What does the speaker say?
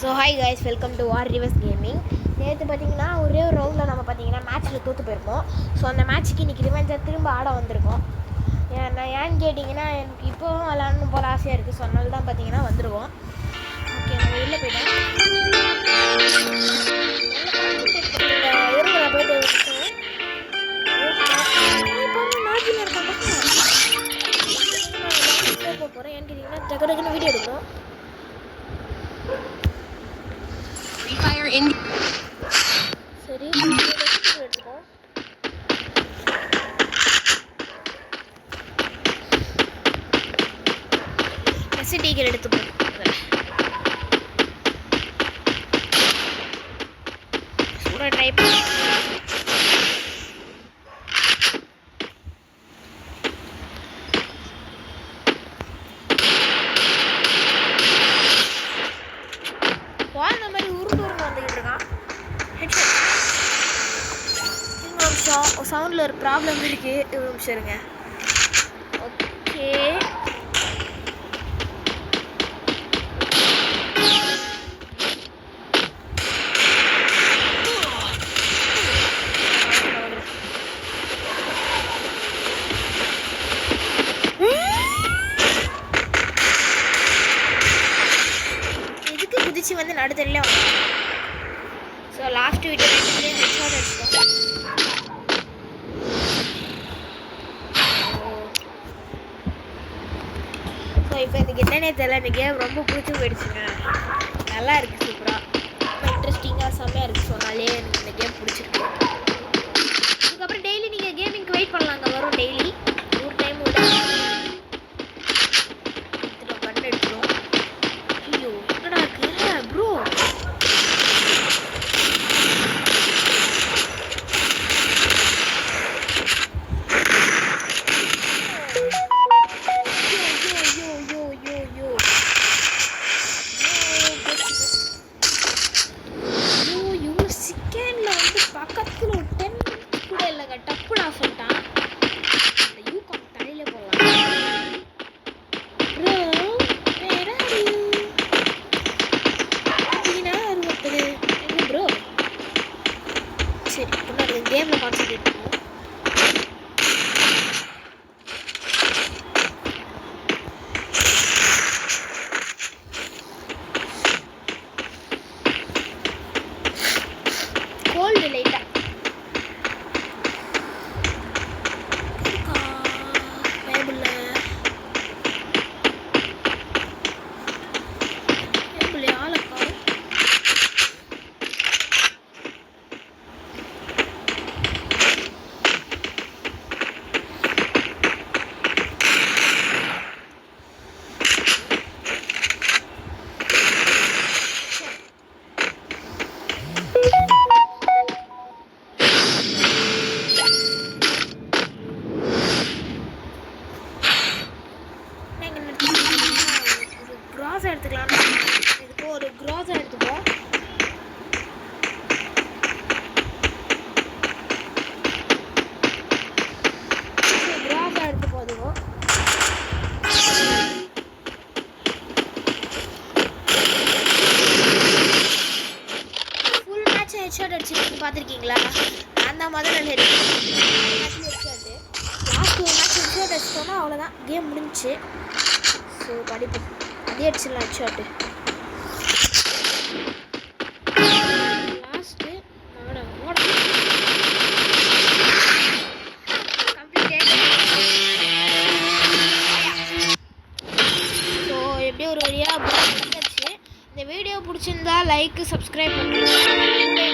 So hi guys, welcome to our rivers gaming. நேற்று பார்த்தீங்கன்னா ஒரே ஒரு ரவுண்டில் நம்ம பார்த்தீங்கன்னா மேட்ச்சில் தோற்று போயிருக்கோம். ஸோ அந்த மேட்ச்சுக்கு இன்றைக்கி ரிவெஞ்சாக திரும்ப ஆட வந்திருக்கோம். ஏன்னு கேட்டிங்கன்னா எனக்கு இப்போவும் விளாடணும் போல் ஆசையாக இருக்குது. ஸோ அதனால தான் பார்த்தீங்கன்னா வந்துடுவோம். ஓகே, நம்ம வெளில போயிட்டேன். போயிட்டு போகிறேன். ஏன்னு கேட்டிங்கன்னா டக்குன்னு வீடியோ எடுக்கணும். சரி, எடுத்துக்கோ. டீக்கர் எடுத்துப்போம். சூடாக ட்ரை பண்ணி அந்த மாதிரி உருண்டு வந்துக்கிட்டு இருக்கான். சவுண்டில் ஒரு ப்ராப்ளம் இருக்குது. ஒரு நிமிஷம் இருங்க. ஓகே, இதுக்கு குதிச்சு வந்து நடுத்தரில் வந்து. ஸோ லாஸ்ட் வீடியோ ஹெட்ஷாட் அடிச்சிட்டோம். ஸோ இப்போ எனக்கு என்னன்னே தெரியல, இந்த கேம் ரொம்ப பிடிச்சி போயிடுச்சுங்க. நல்லா இருக்குது, சூப்பராக இன்ட்ரெஸ்டிங்காக செம்மையாக இருக்குது. ஸோ அதனாலே எனக்கு இந்த கேம் பிடிச்சிருக்கு. இதுக்கப்புறம் டெய்லி நீங்கள் கேமிங்க்கு வெயிட் பண்ணலாங்க. வரும் டெய்லி ஒரு டைம் எடுத்துட்டோம், கண்ணு எடுத்துட்டோம். ஐயோ, என்னடா இருக்கு ப்ரோ? பக்கத்தில் ஒரு 10 கூட இல்லைங்க, டப்பு நான் சொல்லிட்டான். அந்த யூகான் தலையில போகலாம். ப்ரோ வேற என்ன ப்ரோ? சரி, முன்னாடி கேமில் கான்சன்ட்ரேட் பண்ணுவோம். கோல்டு லைட்டாக கிராஸ் எடுத்துக்கலாம். இதுக்கு ஒரு கிராஸ் எடுத்துப்போம். கிராஸ் எடுத்து போதும். ஃபுல் மேட்ச் ஹெட்ஷாட் அடிச்சு பார்த்துருக்கீங்களா? அந்த மாதிரி ஹெட்ஷாட்டு லாஸ்ட் ஒரு மேட்ச் ஹெட்ஷாட் அடிச்சிட்டோன்னா அவ்வளோதான், கேம் முடிஞ்சிச்சு. ஸோ படிப்போம், அதே அடிச்சிடலாம் ஹெட்ஷாட்டு. லாஸ்ட்டு ஸோ எப்படியும் ஒரு வழியாக முடிஞ்சிச்சு. இந்த வீடியோ பிடிச்சிருந்தா லைக், சப்ஸ்கிரைப் பண்ணுங்க.